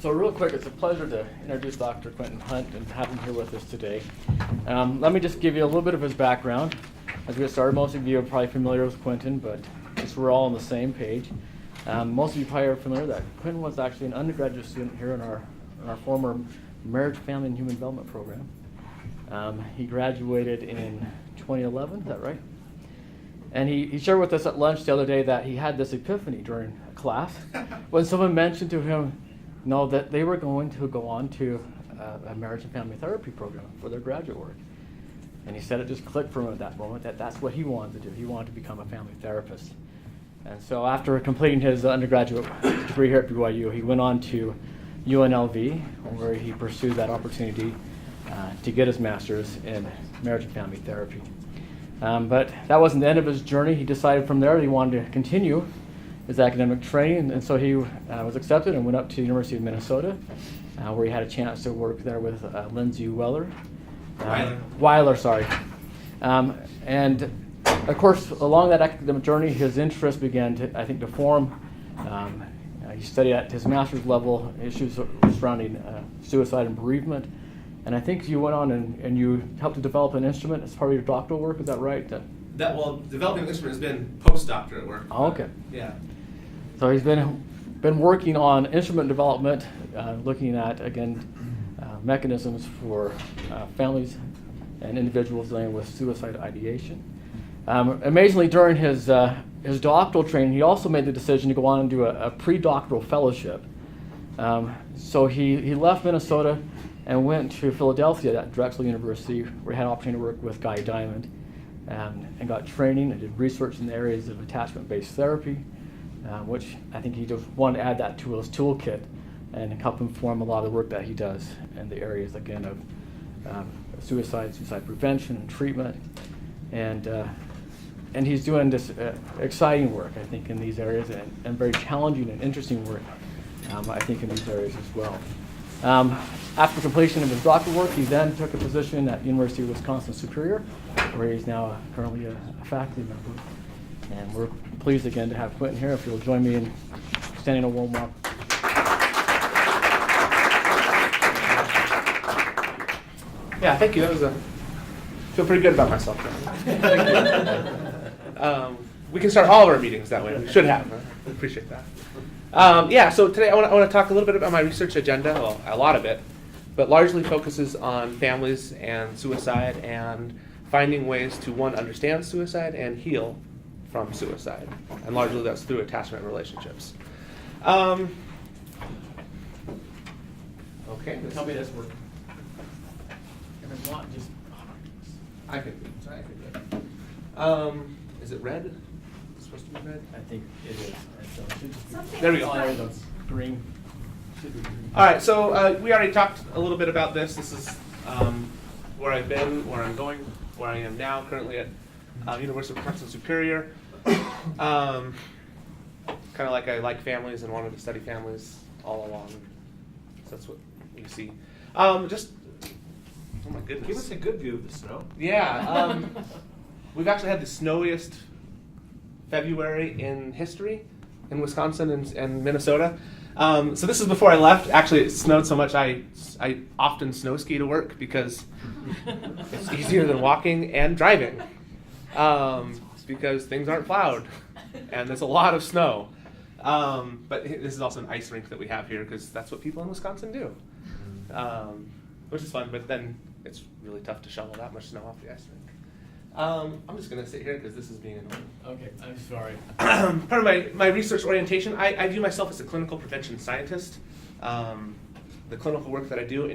So real quick, it's a pleasure to introduce Dr. Quinten Hunt and have him here with us today. Let me just give you a little bit of his background. As we get started, most of you are probably familiar with Quinten, but just we're all on the same page. Most of you probably are familiar that Quinten was actually an undergraduate student here in our former Marriage, Family, and Human Development program. He graduated in 2011, is that right? And he shared with us at lunch the other day that he had this epiphany during a class when someone mentioned to him, that they were going to go on to a marriage and family therapy program for their graduate work. And he said it just clicked for him at that moment that that's what he wanted to do. He wanted to become a family therapist. And so after completing his undergraduate degree here at BYU, he went on to UNLV, where he pursued that opportunity to get his master's in marriage and family therapy. But that wasn't the end of his journey. He decided from there that he wanted to continue his academic training, and so he was accepted and went up to the University of Minnesota, where he had a chance to work there with Lindsay Weiler. And of course, along that academic journey, his interest began to form. He studied at his master's level issues surrounding suicide and bereavement. And I think you went on and you helped to develop an instrument as part of your doctoral work, is that right? Developing an instrument has been postdoctorate work. Oh, okay. Yeah. So he's been working on instrument development, looking at, again, mechanisms for families and individuals dealing with suicide ideation. Amazingly, during his doctoral training, he also made the decision to go on and do a pre-doctoral fellowship. So he left Minnesota and went to Philadelphia at Drexel University, where he had an opportunity to work with Guy Diamond, and got training and did research in the areas of attachment-based therapy, which I think he just wanted to add that to his toolkit and help inform a lot of the work that he does in the areas, again, of suicide prevention and treatment. And he's doing this exciting work, I think, in these areas, and very challenging and interesting work, I think, in these areas as well. After completion of his doctoral work, he then took a position at University of Wisconsin-Superior, where he's now currently a faculty member. And we're pleased again to have Quinten here. If you'll join me in standing a warm welcome. Yeah, thank you. That was feel pretty good about myself. We can start all of our meetings that way. We should have. I appreciate that. So today I want to talk a little bit about my research agenda, well, a lot of it, but largely focuses on families and suicide and finding ways to, one, understand suicide and heal from suicide. And largely that's through attachment relationships. Okay. Tell me this work. If it's not, just... I can do it. Is it red? It's supposed to be red? I think it is. There we go. Green. All right, so we already talked a little bit about this. This is where I've been, where I'm going, where I am now, currently at University of Wisconsin-Superior. Kind of like I like families and wanted to study families all along. So that's what you see. Oh my goodness. Give us a good view of the snow. Yeah. We've actually had the snowiest February in history in Wisconsin and Minnesota. So this is before I left. Actually, it snowed so much I often snow ski to work because it's easier than walking and driving because things aren't plowed and there's a lot of snow. But this is also an ice rink that we have here because that's what people in Wisconsin do, which is fun. But then it's really tough to shovel that much snow off the ice rink. I'm just going to sit here because this is being annoying. Okay, I'm sorry. Part of my research orientation, I view myself as a clinical prevention scientist. The clinical work that I do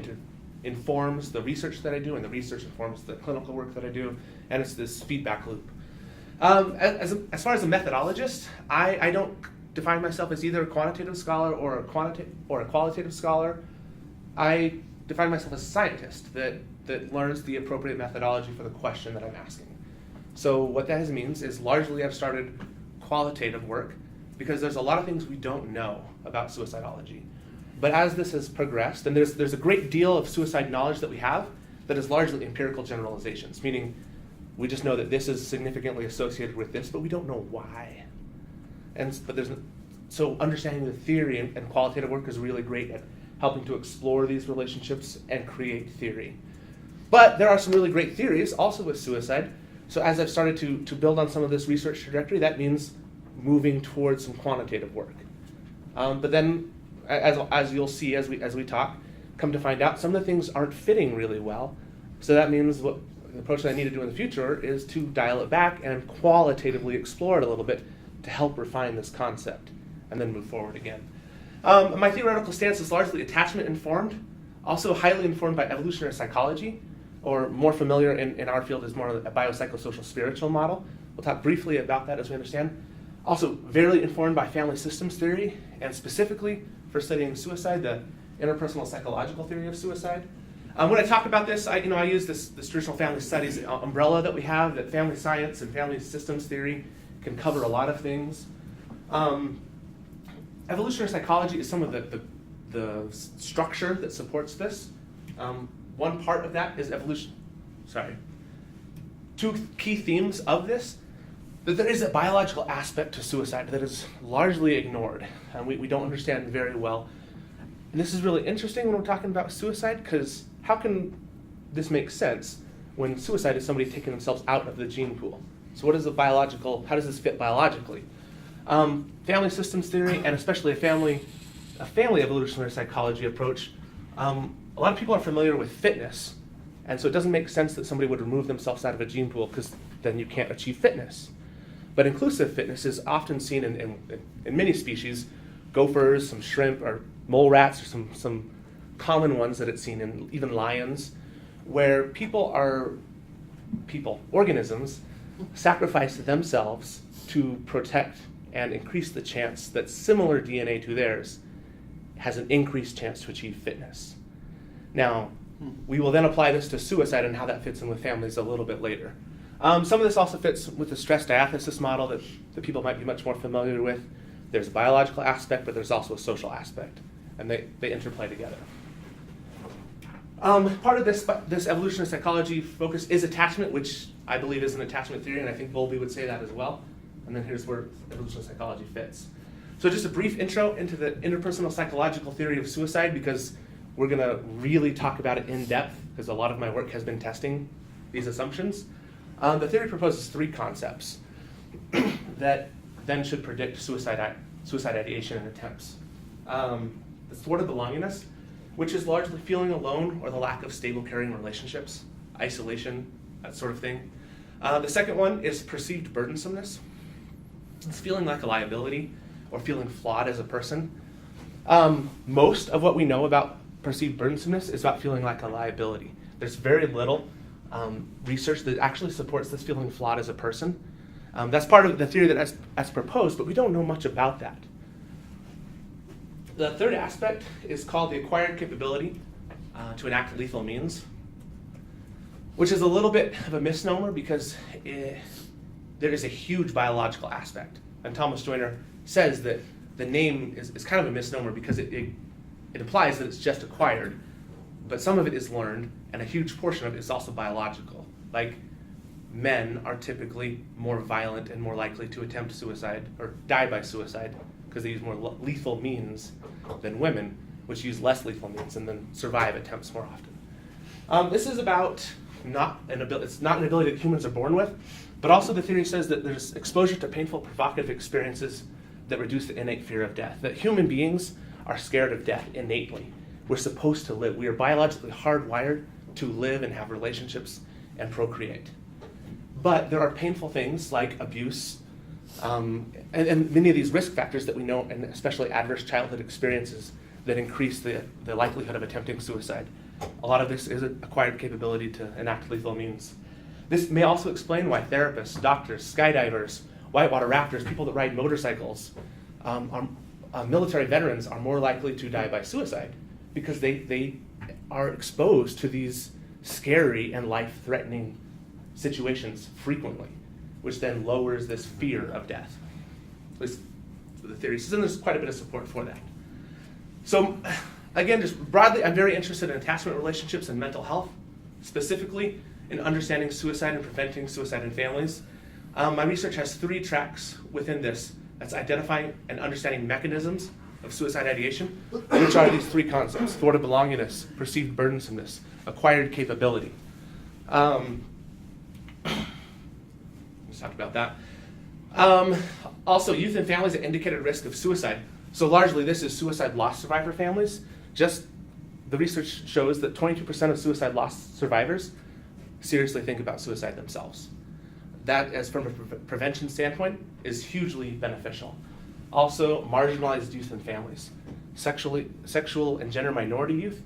informs the research that I do, and the research informs the clinical work that I do, and it's this feedback loop. As far as a methodologist, I don't define myself as either a quantitative scholar or a qualitative scholar. I define myself as a scientist that learns the appropriate methodology for the question that I'm asking. So what that means is largely I've started qualitative work because there's a lot of things we don't know about suicidology. But as this has progressed, and there's a great deal of suicide knowledge that we have that is largely empirical generalizations, meaning we just know that this is significantly associated with this, but we don't know why. So understanding the theory and qualitative work is really great at helping to explore these relationships and create theory. But there are some really great theories also with suicide. So as I've started to build on some of this research trajectory, that means moving towards some quantitative work. But then, as you'll see as we talk, come to find out some of the things aren't fitting really well. So that means what the approach that I need to do in the future is to dial it back and qualitatively explore it a little bit to help refine this concept and then move forward again. My theoretical stance is largely attachment informed, also highly informed by evolutionary psychology, or more familiar in our field is more a biopsychosocial spiritual model. We'll talk briefly about that as we understand. Also very informed by family systems theory, and specifically for studying suicide, the interpersonal psychological theory of suicide. When I talk about this, I use this traditional family studies umbrella that we have, that family science and family systems theory can cover a lot of things. Evolutionary psychology is some of the structure that supports this. One part of that is evolution. Two key themes of this, that there is a biological aspect to suicide that is largely ignored, and we don't understand very well. And this is really interesting when we're talking about suicide, because how can this make sense when suicide is somebody taking themselves out of the gene pool? So how does this fit biologically? Family systems theory, and especially a family evolutionary psychology approach, a lot of people are familiar with fitness, and so it doesn't make sense that somebody would remove themselves out of a gene pool, because then you can't achieve fitness. But inclusive fitness is often seen in many species, gophers, some shrimp, or mole rats, or some common ones that it's seen in even lions, where organisms sacrifice themselves to protect and increase the chance that similar DNA to theirs has an increased chance to achieve fitness. Now, we will then apply this to suicide and how that fits in with families a little bit later. Some of this also fits with the stress diathesis model that people might be much more familiar with. There's a biological aspect, but there's also a social aspect, and they interplay together. Part of this evolutionary psychology focus is attachment, which I believe is an attachment theory, and I think Bowlby would say that as well. And then here's where evolutionary psychology fits. So just a brief intro into the interpersonal psychological theory of suicide, because we're going to really talk about it in depth, because a lot of my work has been testing these assumptions. The theory proposes three concepts that then should predict suicide ideation and attempts. The thwarted belongingness, which is largely feeling alone or the lack of stable caring relationships, isolation, that sort of thing. The second one is perceived burdensomeness. It's feeling like a liability or feeling flawed as a person. Most of what we know about perceived burdensomeness is about feeling like a liability. There's very little research that actually supports this feeling flawed as a person. That's part of the theory that's proposed, but we don't know much about that. The third aspect is called the acquired capability to enact lethal means, which is a little bit of a misnomer, because there is a huge biological aspect. And Thomas Joyner says that the name is kind of a misnomer because it implies that it's just acquired, but some of it is learned, and a huge portion of it is also biological. Like, men are typically more violent and more likely to attempt suicide or die by suicide because they use more lethal means than women, which use less lethal means and then survive attempts more often. This is about it's not an ability that humans are born with, but also the theory says that there's exposure to painful, provocative experiences that reduce the innate fear of death, that human beings are scared of death innately. We're supposed to live. We are biologically hardwired to live and have relationships and procreate. But there are painful things like abuse, and many of these risk factors that we know, and especially adverse childhood experiences, that increase the likelihood of attempting suicide. A lot of this is an acquired capability to enact lethal means. This may also explain why therapists, doctors, skydivers, whitewater rafters, people that ride motorcycles, military veterans are more likely to die by suicide, because they are exposed to these scary and life-threatening situations frequently, which then lowers this fear of death. At least the theory says, and there's quite a bit of support for that. So again, just broadly, I'm very interested in attachment relationships and mental health, specifically in understanding suicide and preventing suicide in families. My research has three tracks within this. That's identifying and understanding mechanisms of suicide ideation, which are these three concepts: thwarted belongingness, perceived burdensomeness, acquired capability. Let's talk about that. Also, youth and families at indicated risk of suicide. So largely this is suicide loss survivor families. Just the research shows that 22% of suicide loss survivors seriously think about suicide themselves. That, as from a prevention standpoint, is hugely beneficial. Also, marginalized youth and families. Sexual and gender minority youth,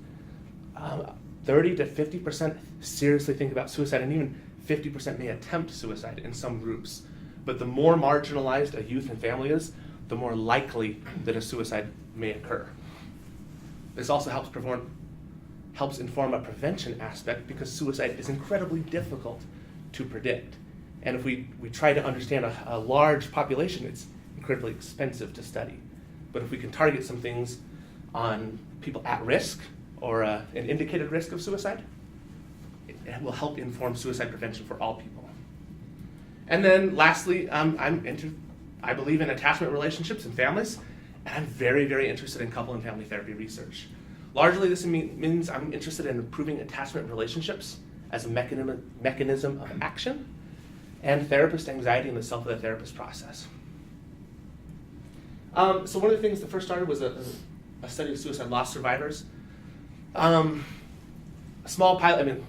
30 to 50% seriously think about suicide, and even 50% may attempt suicide in some groups. But the more marginalized a youth and family is, the more likely that a suicide may occur. This also helps inform a prevention aspect, because suicide is incredibly difficult to predict. And if we try to understand a large population, it's incredibly expensive to study. But if we can target some things on people at risk or an indicated risk of suicide, it will help inform suicide prevention for all people. And then lastly, I believe in attachment relationships and families, and I'm very, very interested in couple and family therapy research. Largely, this means I'm interested in improving attachment relationships as a mechanism of action, and therapist anxiety and the self of the therapist process. So one of the things that first started was a study of suicide loss survivors. A small pilot,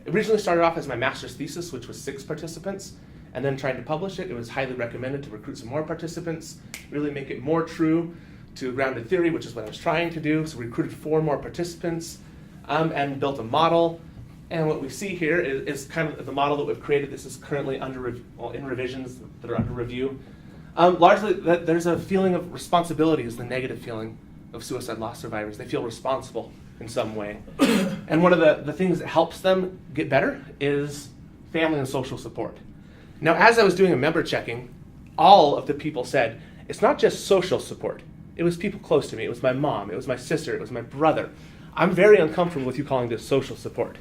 originally started off as my master's thesis, which was 6 participants, and then trying to publish it. It was highly recommended to recruit some more participants, really make it more true to grounded theory, which is what I was trying to do. So we recruited 4 more participants and built a model. And what we see here is kind of the model that we've created. This is currently in revisions that are under review. Largely, there's a feeling of responsibility is the negative feeling of suicide loss survivors. They feel responsible in some way. And one of the things that helps them get better is family and social support. Now, as I was doing a member checking, all of the people said, it's not just social support. It was people close to me. It was my mom. It was my sister. It was my brother. I'm very uncomfortable with you calling this social support.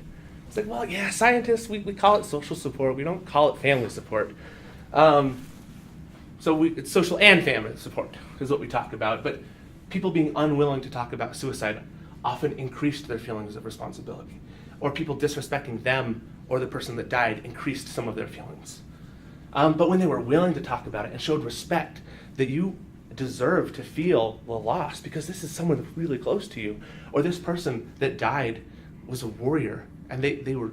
It's like, well, yeah, scientists, we call it social support. We don't call it family support. So it's social and family support is what we talk about. But people being unwilling to talk about suicide often increased their feelings of responsibility. Or people disrespecting them or the person that died increased some of their feelings. But when they were willing to talk about it and showed respect that you deserve to feel the loss because this is someone that's really close to you, or this person that died was a warrior and they were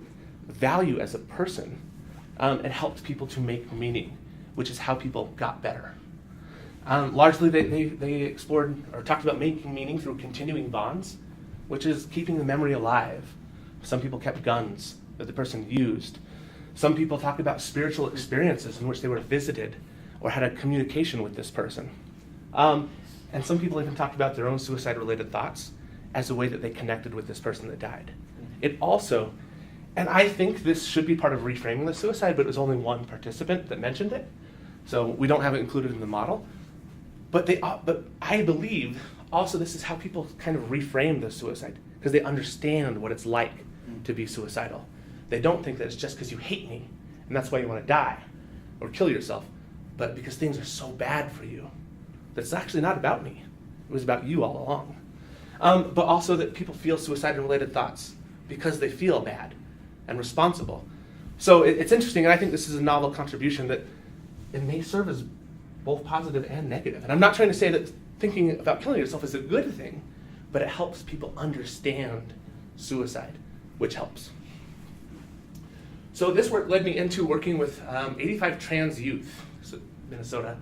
valued as a person, it helped people to make meaning, which is how people got better. Largely, they explored or talked about making meaning through continuing bonds, which is keeping the memory alive. Some people kept guns that the person used. Some people talked about spiritual experiences in which they were visited or had a communication with this person. And some people even talked about their own suicide-related thoughts as a way that they connected with this person that died. It also, and I think this should be part of reframing the suicide, but it was only one participant that mentioned it, so we don't have it included in the model. But I believe also this is how people kind of reframe the suicide, because they understand what it's like to be suicidal. They don't think that it's just because you hate me, and that's why you want to die or kill yourself, but because things are so bad for you. That's actually not about me. It was about you all along. But also that people feel suicide-related thoughts because they feel bad and responsible. So it's interesting, and I think this is a novel contribution that it may serve as both positive and negative. And I'm not trying to say that thinking about killing yourself is a good thing, but it helps people understand suicide, which helps. So this work led me into working with 85 trans youth, Minnesota.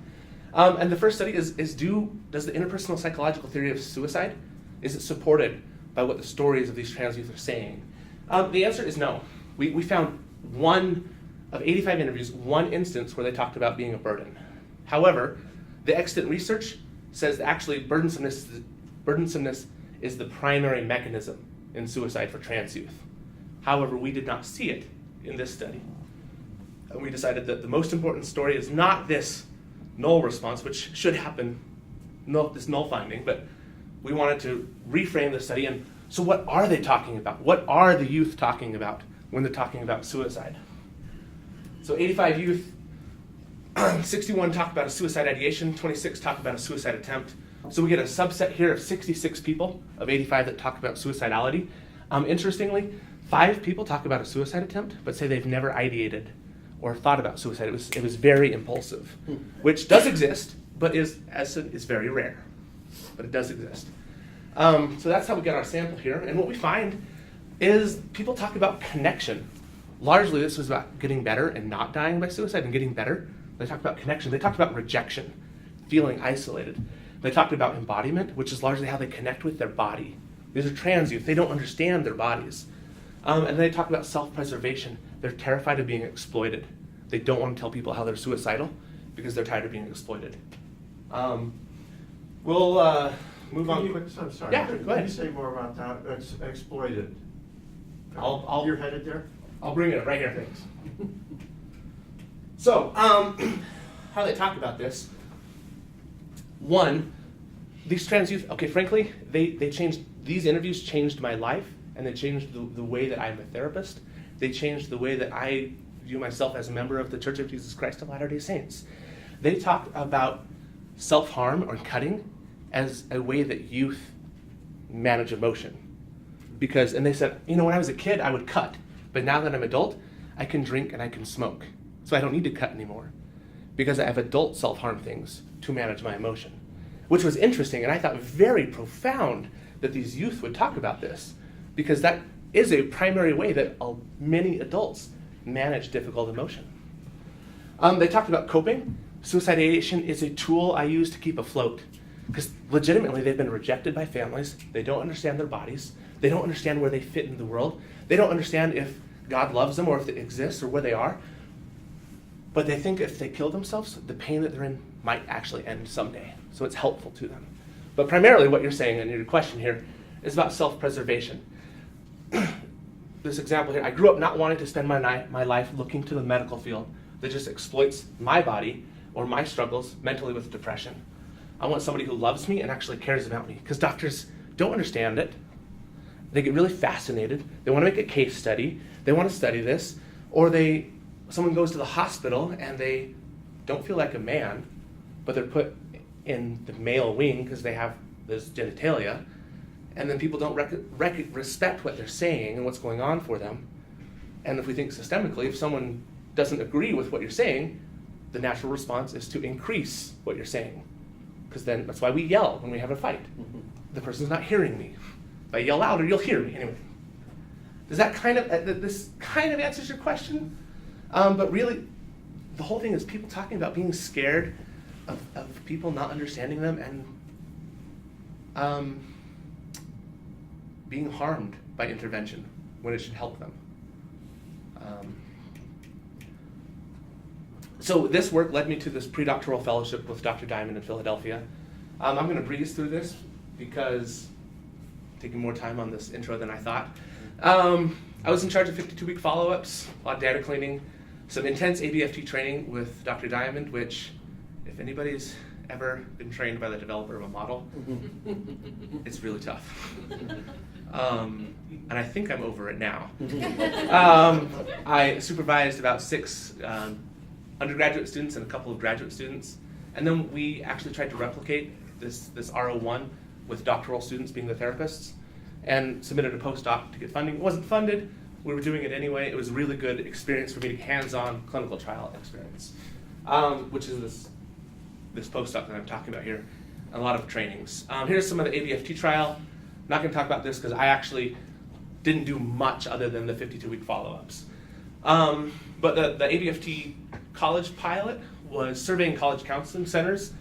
And the first study is does the interpersonal psychological theory of suicide, is it supported by what the stories of these trans youth are saying? The answer is no. We found one of 85 interviews, one instance where they talked about being a burden. However, the extant research says that actually burdensomeness is the primary mechanism in suicide for trans youth. However, we did not see it in this study. And we decided that the most important story is not this null response, which should happen, this null finding, but we wanted to reframe the study. And so what are they talking about? What are the youth talking about when they're talking about suicide? So 85 youth, 61 talk about a suicide ideation, 26 talk about a suicide attempt, So we get a subset here of 66 people of 85 that talk about suicidality. Interestingly, 5 people talk about a suicide attempt, but say they've never ideated or thought about suicide. It was very impulsive, which does exist, but is very rare. But it does exist. So that's how we get our sample here. And what we find is people talk about connection. Largely, this was about getting better and not dying by suicide and getting better. They talked about connection. They talked about rejection, feeling isolated. They talked about embodiment, which is largely how they connect with their body. These are trans youth. They don't understand their bodies. And they talk about self-preservation. They're terrified of being exploited. They don't want to tell people how they're suicidal because they're tired of being exploited. We'll move on quick. I'm sorry. Yeah, go ahead. Can you say more about that? Exploited. You're You're headed there? I'll bring it up right here. Thanks. So, how they talk about this. One, these trans youth, okay, frankly, they changed, these interviews changed my life, and they changed the way that I'm a therapist. They changed the way that I view myself as a member of the Church of Jesus Christ of Latter-day Saints. They talked about self-harm or cutting as a way that youth manage emotion. And they said, when I was a kid, I would cut. But now that I'm adult, I can drink and I can smoke. So I don't need to cut anymore because I have adult self-harm things to manage my emotion, which was interesting and I thought very profound that these youth would talk about this because that is a primary way that many adults manage difficult emotion. They talked about coping. Suicide ideation is a tool I use to keep afloat because legitimately they've been rejected by families. They don't understand their bodies. They don't understand where they fit in the world. They don't understand if God loves them or if it exists or where they are. But they think if they kill themselves, the pain that they're in might actually end someday. So it's helpful to them. But primarily what you're saying in your question here is about self-preservation. This example here, I grew up not wanting to spend my life looking to the medical field that just exploits my body or my struggles mentally with depression. I want somebody who loves me and actually cares about me because doctors don't understand it. They get really fascinated. They want to make a case study. They want to study this. Or someone goes to the hospital and they don't feel like a man, but they're put in the male wing because they have this genitalia. And then people don't respect what they're saying and what's going on for them. And if we think systemically, if someone doesn't agree with what you're saying, the natural response is to increase what you're saying. Because then that's why we yell when we have a fight. The person's not hearing me. If I yell louder, you'll hear me. Anyway, does that this kind of answers your question? But really, the whole thing is people talking about being scared of people not understanding them and being harmed by intervention when it should help them. So this work led me to this pre-doctoral fellowship with Dr. Diamond in Philadelphia. I'm going to breeze through this because taking more time on this intro than I thought. I was in charge of 52-week follow-ups, a lot of data cleaning, some intense ABFT training with Dr. Diamond, which, if anybody's ever been trained by the developer of a model, it's really tough. And I think I'm over it now. I supervised about 6 undergraduate students and a couple of graduate students. And then we actually tried to replicate this R01 with doctoral students being the therapists and submitted a postdoc to get funding. It wasn't funded. We were doing it anyway. It was a really good experience for me to hands-on clinical trial experience, which is this postdoc that I'm talking about here, a lot of trainings. Here's some of the ABFT trial. I'm not going to talk about this because I actually didn't do much other than the 52-week follow-ups. But the ABFT college pilot was surveying college counseling centers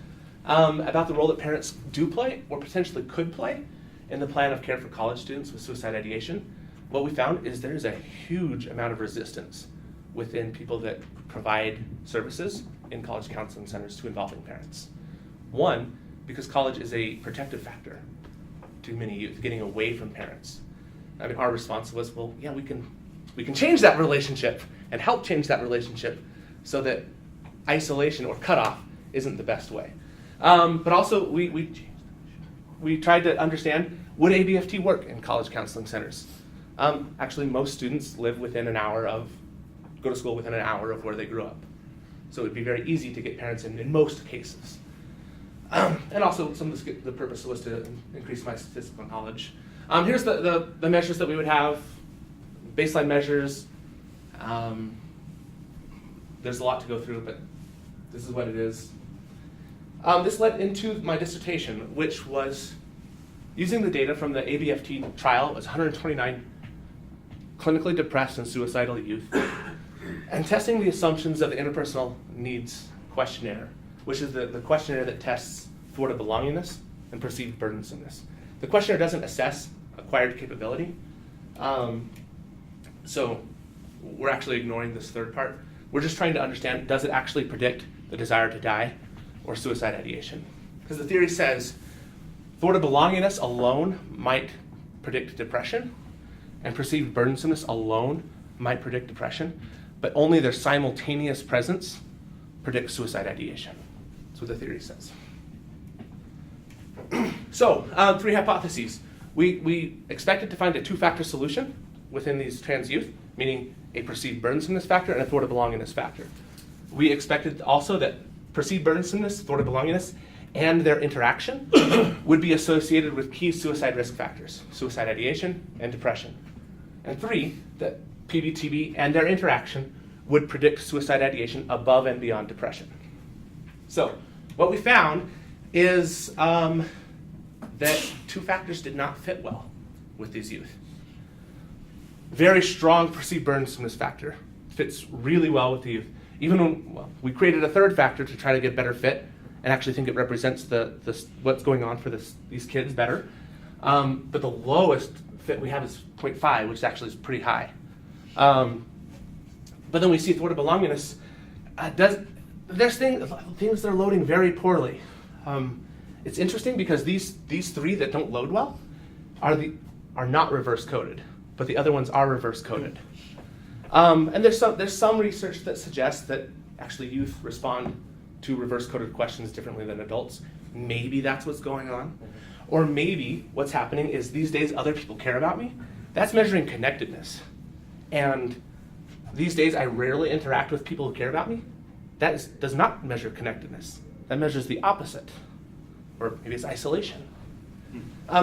about the role that parents do play or potentially could play in the plan of care for college students with suicide ideation. What we found is there's a huge amount of resistance within people that provide services in college counseling centers to involving parents. One, because college is a protective factor to many youth, getting away from parents. I mean, our response was, well, yeah, we can change that relationship and help change that relationship so that isolation or cutoff isn't the best way. But also, we tried to understand, would ABFT work in college counseling centers? Actually, most students go to school within an hour of where they grew up. So it would be very easy to get parents in most cases. And also the purpose was to increase my statistical knowledge. Here's the measures that we would have, baseline measures. There's a lot to go through, but this is what it is. This led into my dissertation, which was using the data from the ABFT trial. It was 129 clinically depressed and suicidal youth, and testing the assumptions of the interpersonal needs questionnaire, which is the questionnaire that tests thwarted belongingness and perceived burdensomeness. The questionnaire doesn't assess acquired capability, so we're actually ignoring this third part. We're just trying to understand, does it actually predict the desire to die or suicide ideation? Because the theory says thwarted belongingness alone might predict depression, and perceived burdensomeness alone might predict depression, but only their simultaneous presence predicts suicide ideation. That's what the theory says. So, 3 hypotheses. We expected to find a 2-factor solution within these trans youth, meaning a perceived burdensomeness factor and a thwarted belongingness factor. We expected also that perceived burdensomeness, thwarted belongingness, and their interaction would be associated with key suicide risk factors, suicide ideation and depression. And 3, that PBTB and their interaction would predict suicide ideation above and beyond depression. So what we found is that 2 factors did not fit well with these youth. Very strong perceived burdensomeness factor fits really well with the youth. Even when we created a 3rd factor to try to get better fit and actually think it represents what's going on for these kids better. But the lowest fit we have is 0.5, which actually is pretty high. But then we see thwarted belongingness there's things that are loading very poorly. It's interesting because these 3 that don't load well are not reverse coded, but the other ones are reverse coded. And there's some research that suggests that actually youth respond to reverse coded questions differently than adults. Maybe that's what's going on. Or maybe what's happening is these days other people care about me. That's measuring connectedness. And these days I rarely interact with people who care about me. That does not measure connectedness. That measures the opposite. Or maybe it's isolation.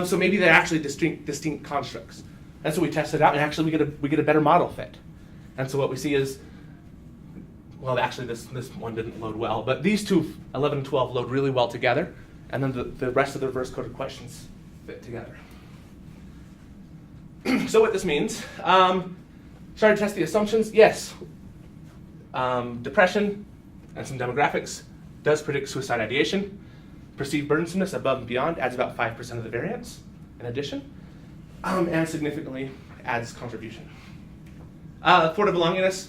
So maybe they're actually distinct constructs. That's what we tested out, and actually we get a better model fit. And so what we see is, well, actually this one didn't load well, but these 2, 11 and 12, load really well together, and then the rest of the reverse coded questions fit together. So what this means, started to test the assumptions. Yes, depression and some demographics does predict suicide ideation. Perceived burdensomeness above and beyond adds about 5% of the variance in addition, and significantly adds contribution. Thwarted belongingness,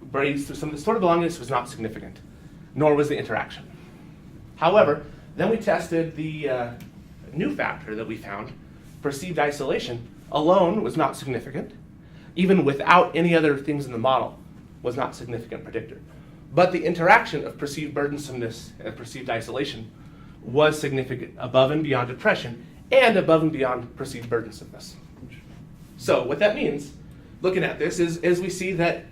breezed through some of this. Thwarted belongingness was not significant, nor was the interaction. However, then we tested the new factor that we found, perceived isolation, alone was not significant. Even without any other things in the model, was not significant predictor. But the interaction of perceived burdensomeness and perceived isolation was significant above and beyond depression and above and beyond perceived burdensomeness. So what that means, looking at this, is we see that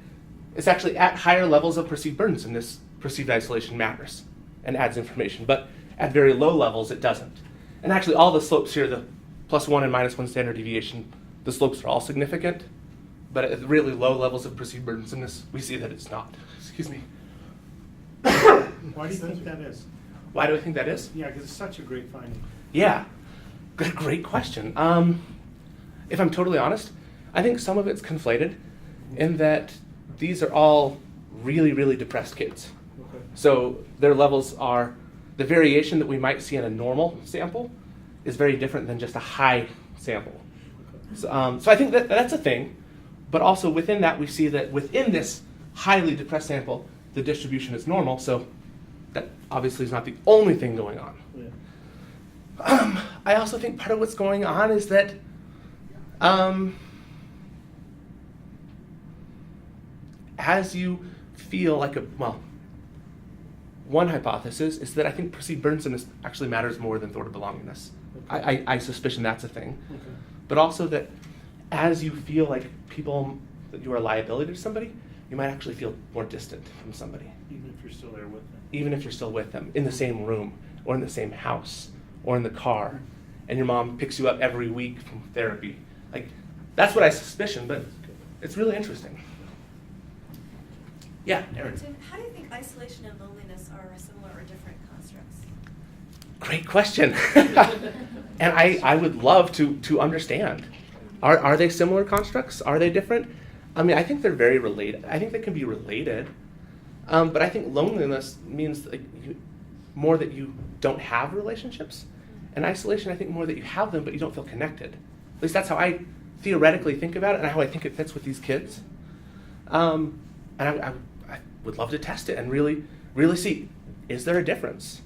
it's actually at higher levels of perceived burdensomeness, perceived isolation matters and adds information, but at very low levels it doesn't. And actually all the slopes here, the +1 and -1 standard deviation, the slopes are all significant, but at really low levels of perceived burdensomeness, we see that it's not. Excuse me. Why do you think that is? Why do I think that is? Yeah, because it's such a great finding. Yeah, great question. If I'm totally honest, I think some of it's conflated in that these are all really, really depressed kids. Okay. So their levels are, the variation that we might see in a normal sample is very different than just a high sample. So I think that's a thing, but also within that we see that within this highly depressed sample, the distribution is normal, so that obviously is not the only thing going on. Yeah. I also think part of what's going on is that as you feel like one hypothesis is that I think perceived burdensomeness actually matters more than thwarted belongingness. Okay. I suspicion that's a thing. Okay. But also that as you feel like that you are a liability to somebody, you might actually feel more distant from somebody. Even if you're still there with them. Even if you're still with them, in the same room, or in the same house, or in the car, and your mom picks you up every week from therapy. Like, that's what I suspicion, but it's really interesting. Yeah, Erin. Tim, how do you think isolation and loneliness are similar or different constructs? Great question. And I would love to understand. Are they similar constructs? Are they different? I mean, I think they're very related. I think they can be related. But I think loneliness means like more that you don't have relationships. And isolation, I think more that you have them, but you don't feel connected. At least that's how I theoretically think about it and how I think it fits with these kids. And I would love to test it and really see, is there a difference?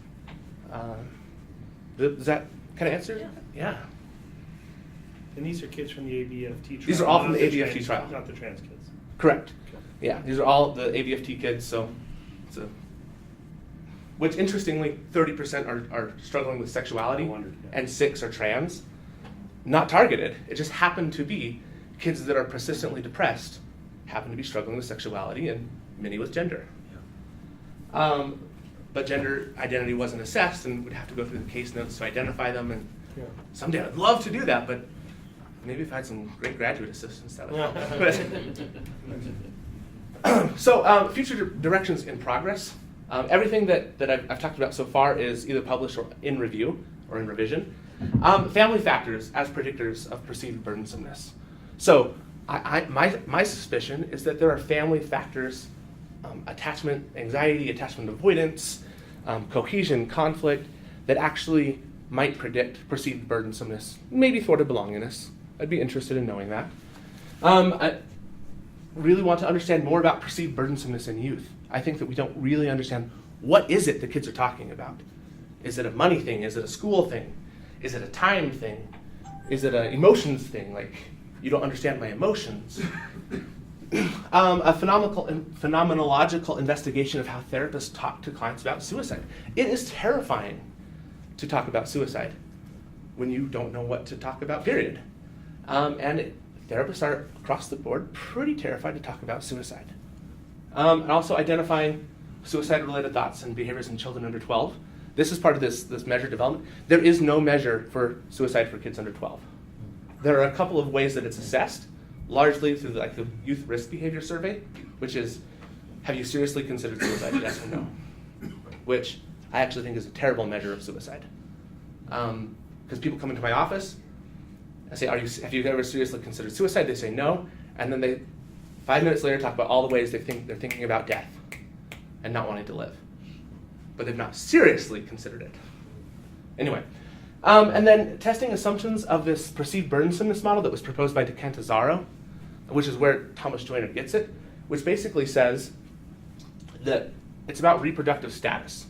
Does that kind of answer? Yeah. And these are kids from the ABFT trial? These are all from not the ABFT trial. Not the trans kids? Correct. Okay. Yeah, these are all the ABFT kids, so which interestingly, 30% are struggling with sexuality, I wondered, yeah. and 6 are trans. Not targeted. It just happened to be kids that are persistently depressed happen to be struggling with sexuality, and many with gender. But gender identity wasn't assessed, and would have to go through the case notes to identify them. And Yeah. someday I'd love to do that, but maybe if I had some great graduate assistants, that would help. So future directions in progress. Everything that I've talked about so far is either published or in review or in revision. Family factors as predictors of perceived burdensomeness. So my suspicion is that there are family factors, attachment anxiety, attachment avoidance, cohesion, conflict, that actually might predict perceived burdensomeness, maybe thwarted belongingness. I'd be interested in knowing that. I really want to understand more about perceived burdensomeness in youth. I think that we don't really understand what is it the kids are talking about. Is it a money thing? Is it a school thing? Is it a time thing? Is it an emotions thing? Like, you don't understand my emotions. A phenomenological investigation of how therapists talk to clients about suicide. It is terrifying to talk about suicide when you don't know what to talk about, period. And therapists are, across the board, pretty terrified to talk about suicide. And also identifying suicide-related thoughts and behaviors in children under 12. This is part of this measure development. There is no measure for suicide for kids under 12. There are a couple of ways that it's assessed, largely through the Youth Risk Behavior Survey, which is, have you seriously considered suicide, yes or no? Which I actually think is a terrible measure of suicide. Because people come into my office, I say, have you ever seriously considered suicide? They say no, and then they 5 minutes later talk about all the ways they're thinking about death and not wanting to live. But they've not seriously considered it. Anyway, and then testing assumptions of this perceived burdensomeness model that was proposed by Quinten, which is where Thomas Joyner gets it, which basically says that it's about reproductive status.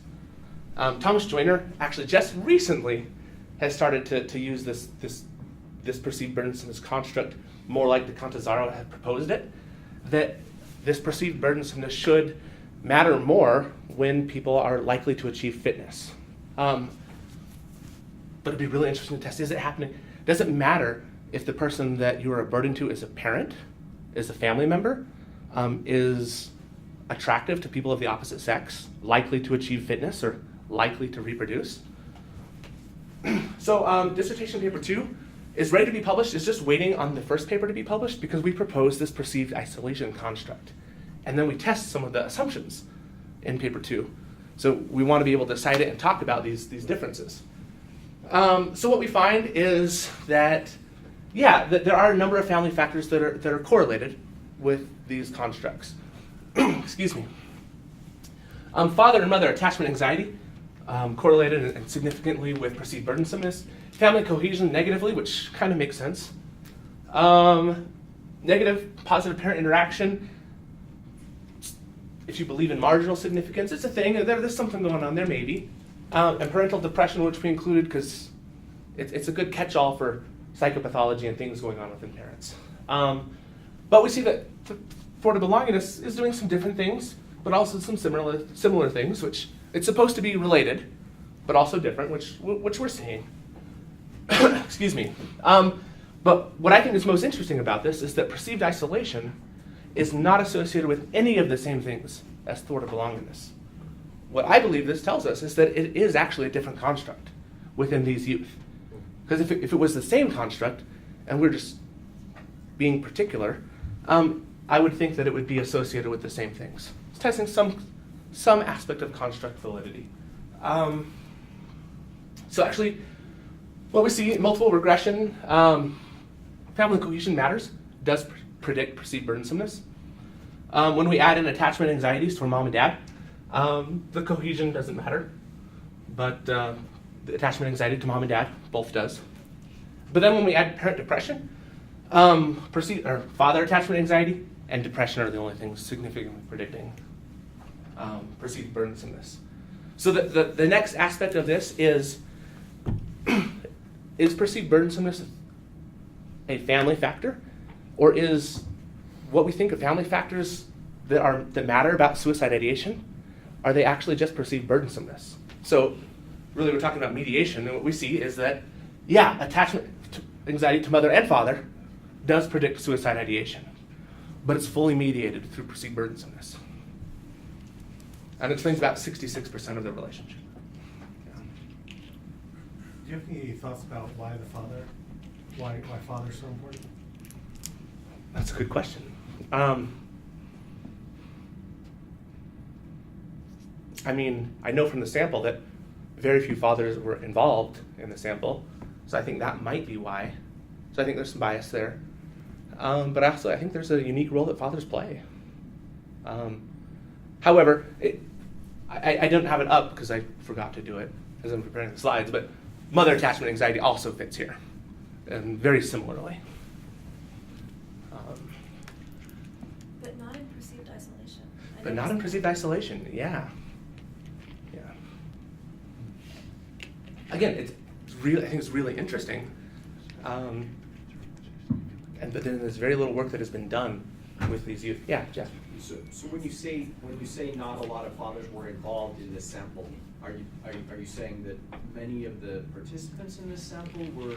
Thomas Joyner actually just recently has started to use this perceived burdensomeness construct more like the Quinten had proposed it, that this perceived burdensomeness should matter more when people are likely to achieve fitness. But it'd be really interesting to test, is it happening? Does it matter if the person that you are a burden to is a parent, is a family member, is attractive to people of the opposite sex, likely to achieve fitness or likely to reproduce? So dissertation paper 2 is ready to be published. It's just waiting on the first paper to be published because we propose this perceived isolation construct. And then we test some of the assumptions in paper 2. So we want to be able to cite it and talk about these differences. So what we find is that, that there are a number of family factors that are correlated with these constructs. Excuse me. Father and mother attachment anxiety correlated and significantly with perceived burdensomeness. Family cohesion negatively, which kind of makes sense. Negative positive parent interaction. If you believe in marginal significance, it's a thing. There's something going on there, maybe. And parental depression, which we included because it's a good catch-all for psychopathology and things going on within parents. But we see that thwarted belongingness is doing some different things, but also some similar things, which it's supposed to be related, but also different, which we're seeing. Excuse me. But what I think is most interesting about this is that perceived isolation is not associated with any of the same things as thwarted belongingness. what I believe this tells us is that it is actually a different construct within these youth. Because if it was the same construct, and we're just being particular, I would think that it would be associated with the same things. It's testing some aspect of construct validity. So actually, what we see in multiple regression, family cohesion matters, does predict perceived burdensomeness. When we add in attachment anxieties to our mom and dad, the cohesion doesn't matter, but the attachment anxiety to mom and dad both does. But then when we add parent depression, father attachment anxiety and depression are the only things significantly predicting perceived burdensomeness. So the next aspect of this is perceived burdensomeness a family factor, or is what we think of family factors that matter about suicide ideation, are they actually just perceived burdensomeness? So really we're talking about mediation, and what we see is that, yeah, attachment anxiety to mother and father does predict suicide ideation, but it's fully mediated through perceived burdensomeness. And it explains about 66% of the relationship. Do you have any thoughts about why father's so important? That's a good question. I mean, I know from the sample that very few fathers were involved in the sample, so I think that might be why. So I think there's some bias there. But also, I think there's a unique role that fathers play. However, I don't have it up because I forgot to do it as I'm preparing the slides, but mother attachment anxiety also fits here, and very similarly. But not in perceived isolation. But not in perceived isolation, yeah. Yeah. Again, it's really, I think it's really interesting. But then there's very little work that has been done with these youth. Yeah, Jeff. So when you say not a lot of fathers were involved in this sample, are you saying that many of the participants in this sample were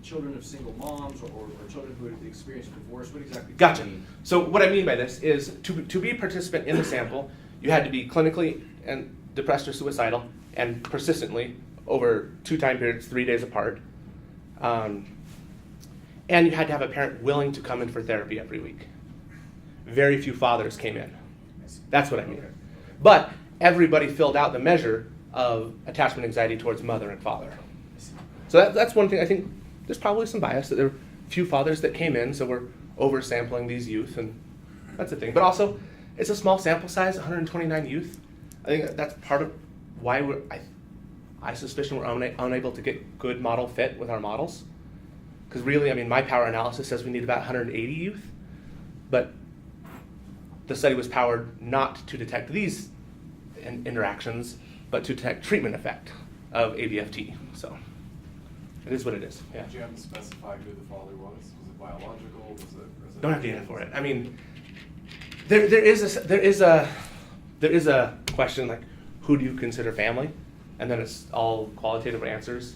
children of single moms or children who had experienced divorce? What exactly? Gotcha. So what I mean by this is to be a participant in the sample, you had to be clinically and depressed or suicidal and persistently over 2 time periods, 3 days apart. And you had to have a parent willing to come in for therapy every week. Very few fathers came in. That's what I mean. But everybody filled out the measure of attachment anxiety towards mother and father. So that's one thing. I think there's probably some bias that there were few fathers that came in, so we're oversampling these youth, and that's the thing. But also, it's a small sample size, 129 youth. I think that's part of why I suspicion we're unable to get good model fit with our models. Because really, I mean, my power analysis says we need about 180 youth, but the study was powered not to detect these interactions, but to detect treatment effect of ABFT. So it is what it is. Yeah. Did you have to specify who the father was? Was it biological? Was it Don't have data for it. I mean, there is a question like, who do you consider family? And then it's all qualitative answers.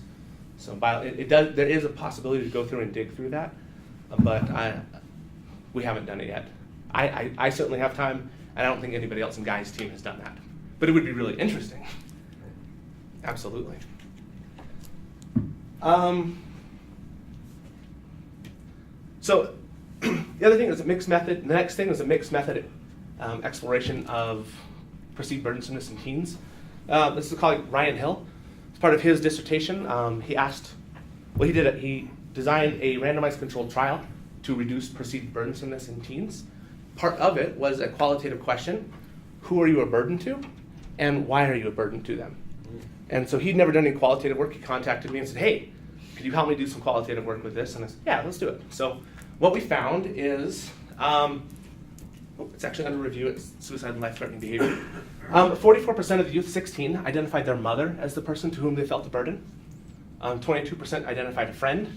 So there is a possibility to go through and dig through that, but we haven't done it yet. I certainly have time, and I don't think anybody else in Guy's team has done that. But it would be really interesting. Absolutely. So the other thing is a mixed method. The next thing is a mixed method exploration of perceived burdensomeness in teens. This is a colleague, Ryan Hill. As part of his dissertation, he designed a randomized controlled trial to reduce perceived burdensomeness in teens. Part of it was a qualitative question: who are you a burden to, and why are you a burden to them? And so he'd never done any qualitative work. He contacted me and said, "Hey, could you help me do some qualitative work with this?" And I said, "Yeah, let's do it." So what we found is, it's actually under review. It's suicide and life-threatening behavior. 44% of the youth 16 identified their mother as the person to whom they felt the burden. 22% identified a friend.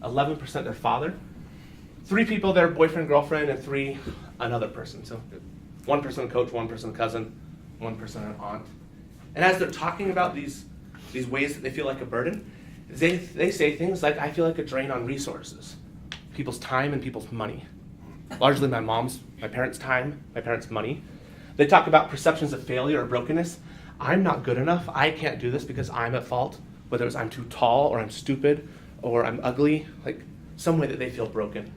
11% their father. 3 people their boyfriend, girlfriend, and 3 another person. So 1 person a coach, 1 person a cousin, 1 person an aunt. And as they're talking about these ways that they feel like a burden, they say things like, "I feel like a drain on resources," people's time and people's money. Largely my parents' time, my parents' money. They talk about perceptions of failure or brokenness. I'm not good enough. I can't do this because I'm at fault, whether it's I'm too tall or I'm stupid or I'm ugly, like some way that they feel broken.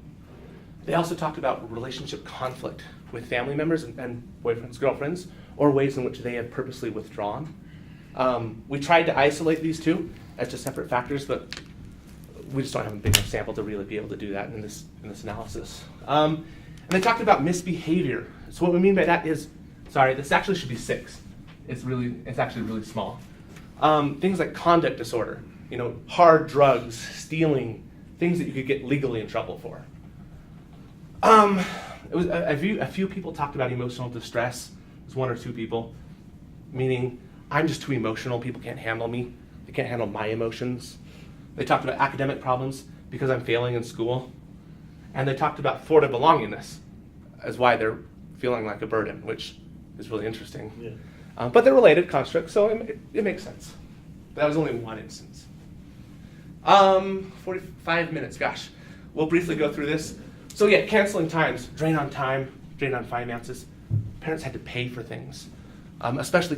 They also talked about relationship conflict with family members and boyfriends, girlfriends, or ways in which they have purposely withdrawn. We tried to isolate these two as just separate factors, but we just don't have a big enough sample to really be able to do that in this analysis. And they talked about misbehavior. So what we mean by that is, sorry, this actually should be 6. It's actually really small. Things like conduct disorder, hard drugs, stealing, things that you could get legally in trouble for. It was a few people talked about emotional distress. It was 1 or 2 people, meaning I'm just too emotional. People can't handle me. They can't handle my emotions. They talked about academic problems because I'm failing in school. And they talked about Florida belongingness as why they're feeling like a burden, which is really interesting. Yeah. But they're related constructs, so it makes sense. That was only 1 instance. 45 minutes, gosh. We'll briefly go through this. So yeah, canceling times, drain on time, drain on finances. Parents had to pay for things, especially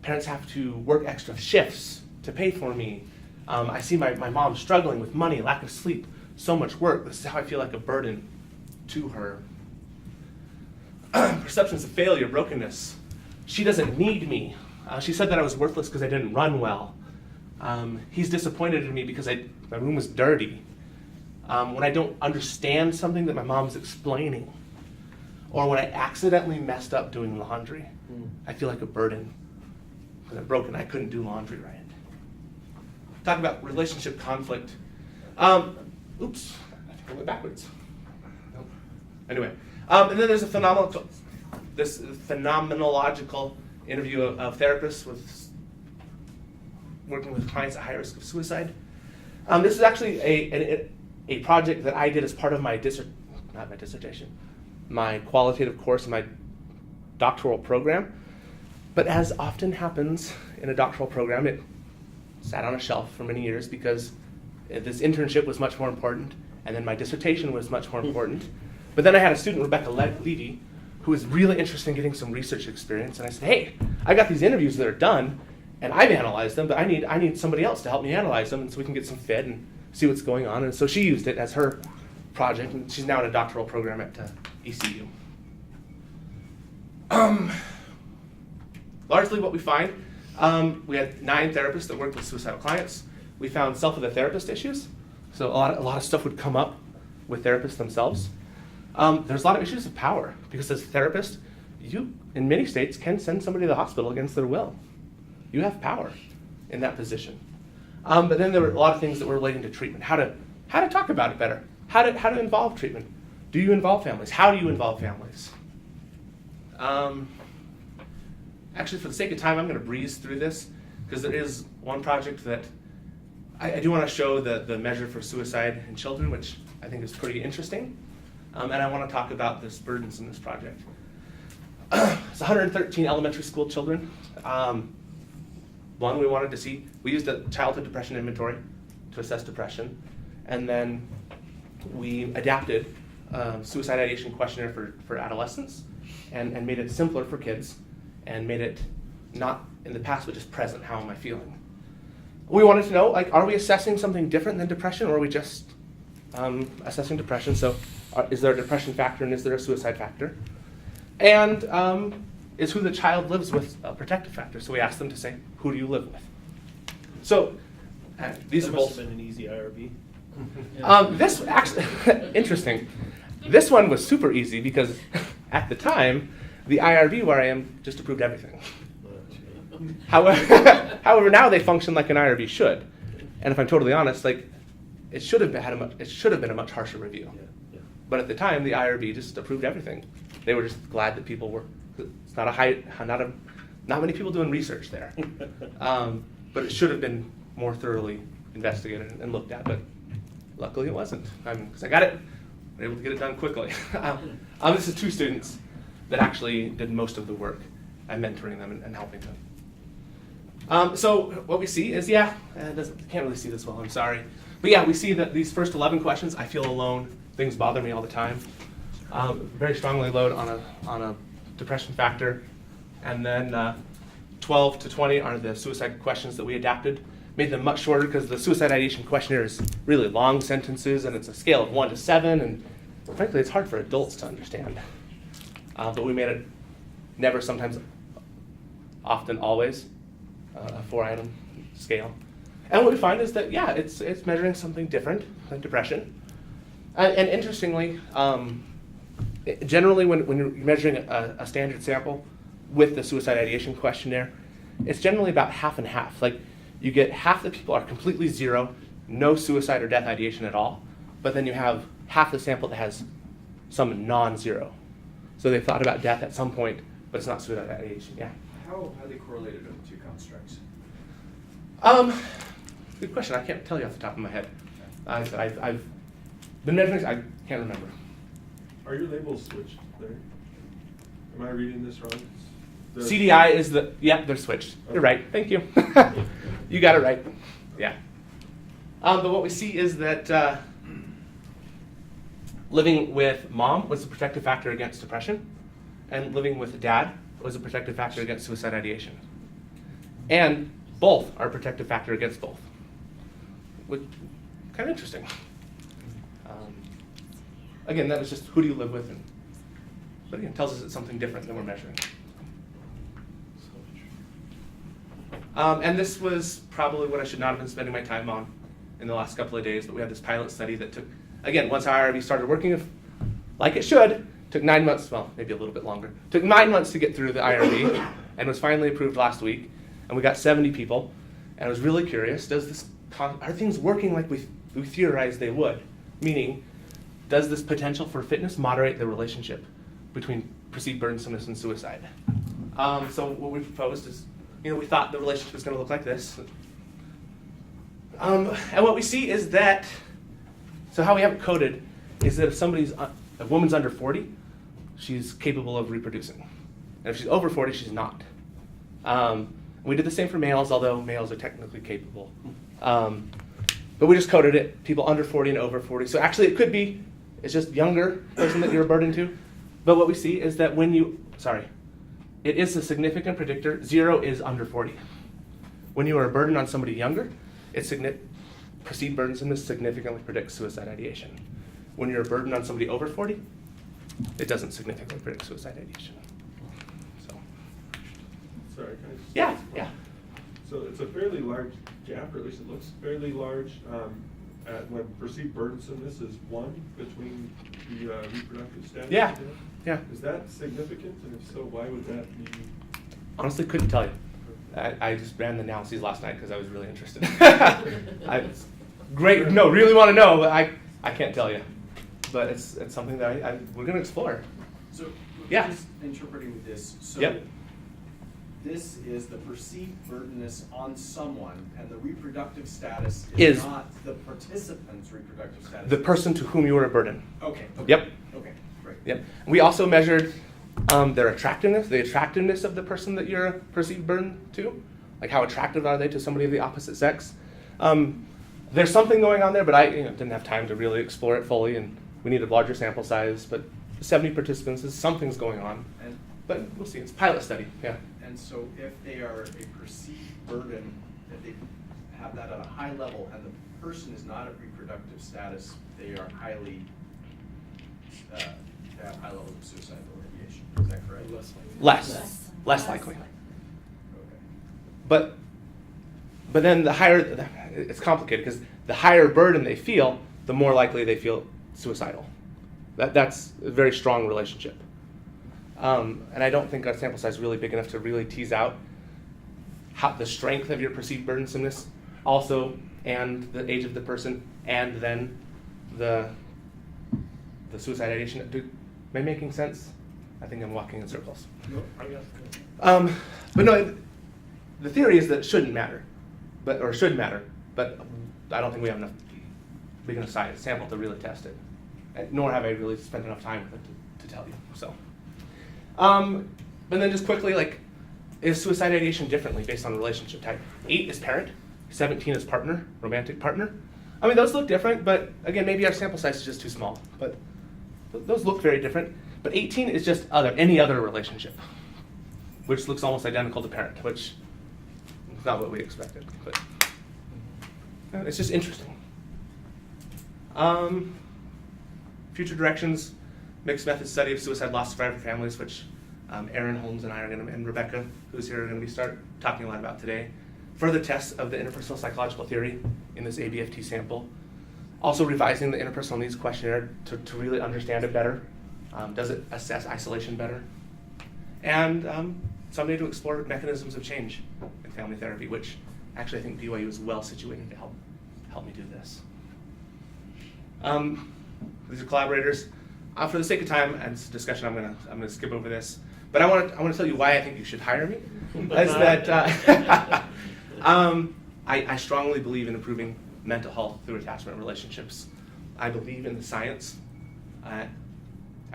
parents have to work extra shifts to pay for me. I see my mom struggling with money, lack of sleep, so much work. This is how I feel like a burden to her. Perceptions of failure, brokenness. She doesn't need me. She said that I was worthless because I didn't run well. He's disappointed in me because my room was dirty. When I don't understand something that my mom's explaining, or when I accidentally messed up doing laundry, I feel like a burden. Because I'm broken, I couldn't do laundry right. Talk about relationship conflict. Oops, I think I went backwards. Nope. Anyway, and then there's a phenomenological interview of therapists working with clients at high risk of suicide. This is actually a project that I did as part of my qualitative course in my doctoral program. But as often happens in a doctoral program, it sat on a shelf for many years because this internship was much more important, and then my dissertation was much more important. But then I had a student, Rebecca Levy, who was really interested in getting some research experience, and I said, hey, I got these interviews that are done, and I've analyzed them, but I need somebody else to help me analyze them, and so we can get some fit and see what's going on. And so she used it as her project, and she's now in a doctoral program at ECU. Largely what we find, we had 9 therapists that worked with suicidal clients. We found self of the therapist issues. So a lot of stuff would come up with therapists themselves. There's a lot of issues of power, because as a therapist, you, in many states, can send somebody to the hospital against their will. You have power in that position. But then there were a lot of things that were relating to treatment. How to talk about it better. How to involve treatment. Do you involve families? How do you involve families? Actually, for the sake of time, I'm going to breeze through this, because there is one project that I do want to show the measure for suicide in children, which I think is pretty interesting. And I want to talk about the burdens in this project. It's 113 elementary school children. One, we wanted to see, we used a childhood depression inventory to assess depression, and then we adapted suicide ideation questionnaire for adolescents and made it simpler for kids, and made it not in the past but just present. How am I feeling? We wanted to know, are we assessing something different than depression, or are we just assessing depression? So is there a depression factor, and is there a suicide factor? And is who the child lives with a protective factor? So we asked them to say, who do you live with? So these That are must both. have been an easy IRB. This actually, interesting. This one was super easy because at the time, the IRB where I am just approved everything. However, now they function like an IRB should. And if I'm totally honest, it should have been a much harsher review. Yeah. But at the time, the IRB just approved everything. They were just glad that people were. It's not many people doing research there. But it should have been more thoroughly investigated and looked at. But luckily, it wasn't. Because I got it, I was able to get it done quickly. This is 2 students that actually did most of the work. I'm mentoring them and helping them. So what we see is, can't really see this well, I'm sorry. But yeah, we see that these first 11 questions, I feel alone, things bother me all the time. Very strongly load on a depression factor, and then 12 to 20 are the suicide questions that we adapted. Made them much shorter because the suicide ideation questionnaire is really long sentences, and it's a scale of 1 to 7, and frankly, it's hard for adults to understand. But we made it never, sometimes, often, always, a 4-item scale. And what we find is that, yeah, it's measuring something different than depression. And interestingly, generally when you're measuring a standard sample with the suicide ideation questionnaire, it's generally about half and half. Like, you get half the people are completely zero, no suicide or death ideation at all, but then you have half the sample that has some non-zero. So they thought about death at some point, but it's not suicide ideation. Yeah. How highly correlated are the two constructs? Good question. I can't tell you off the top of my head. I've been measuring. I can't remember. Are your labels switched there? Am I reading this wrong? The- CDI is the, yeah, they're switched. You're right. Thank you. You got it right. Yeah. But what we see is that living with mom was a protective factor against depression, and living with dad was a protective factor against suicide ideation. And both are a protective factor against both, which kind of interesting. Again, that was just who do you live with, but again, tells us it's something different than we're measuring. And this was probably what I should not have been spending my time on in the last couple of days, but we had this pilot study that took, again, once our IRB started working like it should, took 9 months, well, maybe a little bit longer, took 9 months to get through the IRB, and was finally approved last week, and we got 70 people, and I was really curious, are things working like we theorized they would? Meaning, does this potential for fitness moderate the relationship between perceived burdensomeness and suicide? So what we proposed is, we thought the relationship was going to look like this. And what we see is that, so how we have it coded is that if a woman's under 40, she's capable of reproducing. And if she's over 40, she's not. We did the same for males, although males are technically capable. But we just coded it, people under 40 and over 40. So actually it could be, it's just younger person that you're a burden to. But what we see is that it is a significant predictor. 0 is under 40. When you are a burden on somebody younger, perceived burdensomeness significantly predicts suicide ideation. When you're a burden on somebody over 40, it doesn't significantly predict suicide ideation. So. Sorry, can I just? Yeah. So it's a fairly large gap, or at least it looks fairly large, when perceived burdensomeness is 1 between the reproductive status. Yeah. Is that significant, and if so, why would that be? Honestly, couldn't tell you. I just ran the analyses last night because I was really interested. Really want to know, but I can't tell you. But it's something that we're going to explore. So, Yeah. just interpreting this, so Yep. this is the perceived burdenness on someone, and the reproductive status Is not the participant's reproductive status. the person to whom you are a burden. Okay. Yep. Okay, great. Yep. We also measured their attractiveness, the attractiveness of the person that you're a perceived burden to. Like, how attractive are they to somebody of the opposite sex? There's something going on there, but I didn't have time to really explore it fully, and we needed a larger sample size. But 70 participants, something's going on. But we'll see. It's a pilot study. Yeah. And so if they are a perceived burden, if they have that at a high level, and the person is not at reproductive status, they are highly, they have high levels of suicidal ideation. Is that correct? Less likely. Okay. But then the higher, it's complicated because the higher burden they feel, the more likely they feel suicidal. That's a very strong relationship. And I don't think our sample size is really big enough to really tease out how the strength of your perceived burdensomeness also, and the age of the person, and then the suicide ideation. Am I making sense? I think I'm walking in circles. No, I got it. But no, the theory is that it shouldn't matter, or should matter, but I don't think we have enough big enough size sample to really test it, nor have I really spent enough time with it to tell you. So, and then just quickly, is suicide ideation differently based on relationship type? 8 is parent, 17 is partner, romantic partner. I mean, those look different, but again, maybe our sample size is just too small. But those look very different. But 18 is just any other relationship, which looks almost identical to parent, which is not what we expected. But it's just interesting. Future directions, mixed method study of suicide loss survivor families, which Aaron Holmes and I are going to, and Rebecca, who's here, are going to be talking a lot about today. Further tests of the interpersonal psychological theory in this ABFT sample. Also revising the interpersonal needs questionnaire to really understand it better. Does it assess isolation better? And someday to explore mechanisms of change in family therapy, which actually I think BYU is well situated to help me do this. These are collaborators. For the sake of time and discussion, I'm gonna skip over this. But I want to tell you why I think you should hire me. Is that I strongly believe in improving mental health through attachment relationships. I believe in the science. I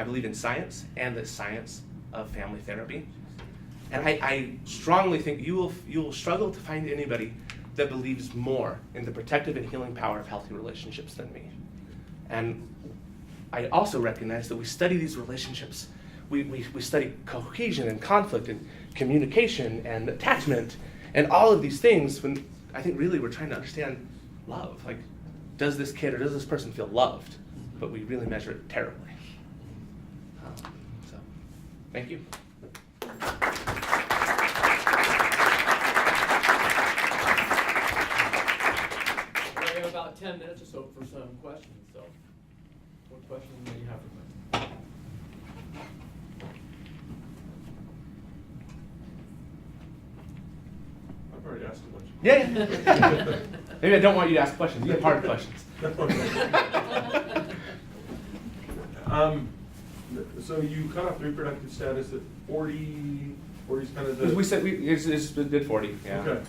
believe in science and the science of family therapy. And I strongly think you will struggle to find anybody that believes more in the protective and healing power of healthy relationships than me. And I also recognize that we study these relationships. We study cohesion and conflict and communication and attachment and all of these things when I think really we're trying to understand love. Like, does this kid or does this person feel loved? But we really measure it terribly. So, thank you. We have about 10 minutes or so for some questions. So, what questions do you have for me? I've already asked a bunch. Yeah. Maybe I don't want you to ask questions. You have hard questions. So you cut off reproductive status at 40. 40 is kind of the. We said it's did 40. Yeah. Okay.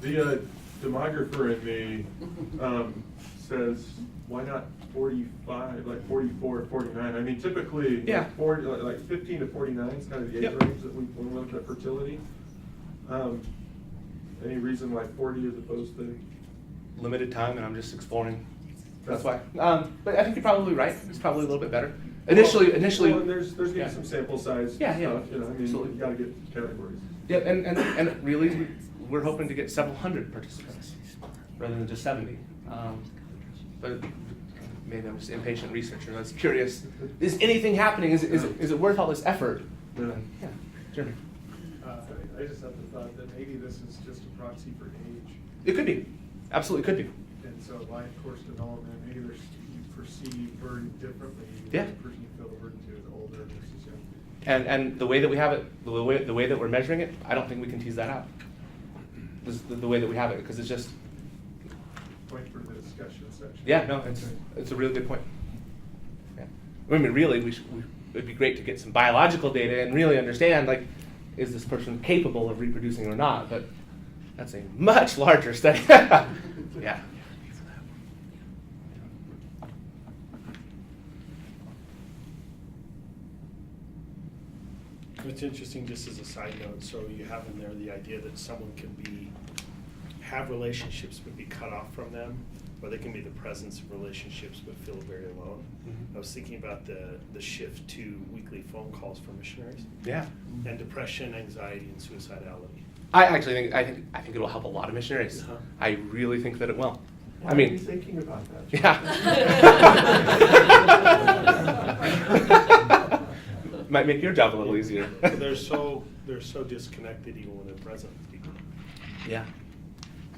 The demographer in me says, why not 45, like 44, 49? I mean, typically, Yeah. like 40, like 15 to 49 is kind of the age Yep. range that when we look at fertility. Any reason why 40 as opposed to? Limited time, and I'm just exploring. That's why. But I think you're probably right. It's probably a little bit better. Initially. Well, and there's maybe yeah. some sample size Yeah, stuff. yeah. You know, I mean, Absolutely. you got to get categories. Yeah, and really, we're hoping to get several hundred participants rather than just 70. But maybe I'm just an impatient researcher. I was curious. Is anything happening? Is it worth all this effort? Yeah. Yeah, Jeremy. I just have the thought that maybe this is just a proxy for age. It could be. Absolutely could be. And so life course development, maybe you perceive burden differently. Yeah. The person you feel the burden to is older versus young. And the way that we have it, the way that we're measuring it, I don't think we can tease that out. The way that we have it, because it's just. Point for the discussion section. Yeah, no, it's a really good point. Yeah. I mean, really, it'd be great to get some biological data and really understand, like, is this person capable of reproducing or not? But that's a much larger study. Yeah. It's interesting, just as a side note, so you have in there the idea that someone can have relationships but be cut off from them, or they can be the presence of relationships but feel very alone. Mhm. I was thinking about the shift to weekly phone calls for missionaries, Yeah. and depression, anxiety, and suicidality. I actually think it will help a lot of missionaries. Uh-huh. I really think that it will. Why I are you mean, thinking about that? yeah. Might make your job a little easier. they're so disconnected even when they're present with people. Yeah.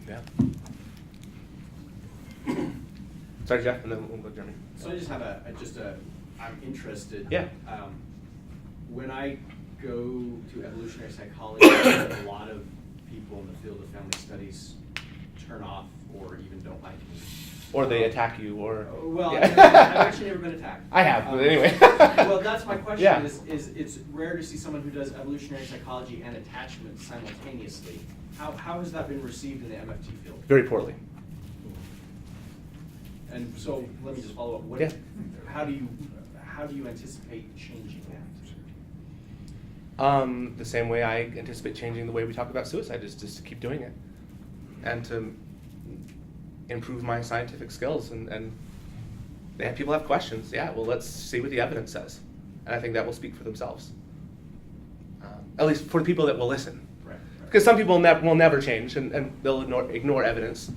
Yeah. Sorry, Jeff, and then we'll go to Jeremy. So I just have I'm interested. Yeah. When I go to evolutionary psychology, a lot of people in the field of family studies turn off or even don't like me. Or they attack you, or. Well, Yeah. I've actually never been attacked. I have, but anyway. Well, that's my question. Yeah. Is it's rare to see someone who does evolutionary psychology and attachment simultaneously. How has that been received in the MFT field? Very poorly. And so let me just follow up. Yeah. How do you anticipate changing that? The same way I anticipate changing the way we talk about suicide is just to keep doing it, and to improve my scientific skills. And people have questions. Yeah, well, let's see what the evidence says. And I think that will speak for themselves. At least for the people that will listen. Right. Because some people will never change and they'll ignore evidence.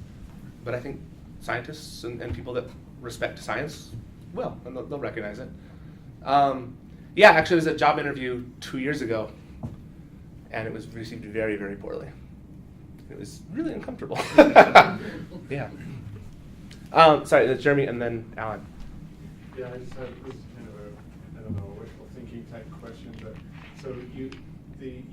But I think scientists and people that respect science will, and they'll recognize it. Yeah, actually, it was a job interview 2 years ago, and it was received very, very poorly. It was really uncomfortable. Yeah. Sorry, Jeremy, and then Alan. Yeah, I just have, this is kind of a, I don't know, wishful thinking type question, but, so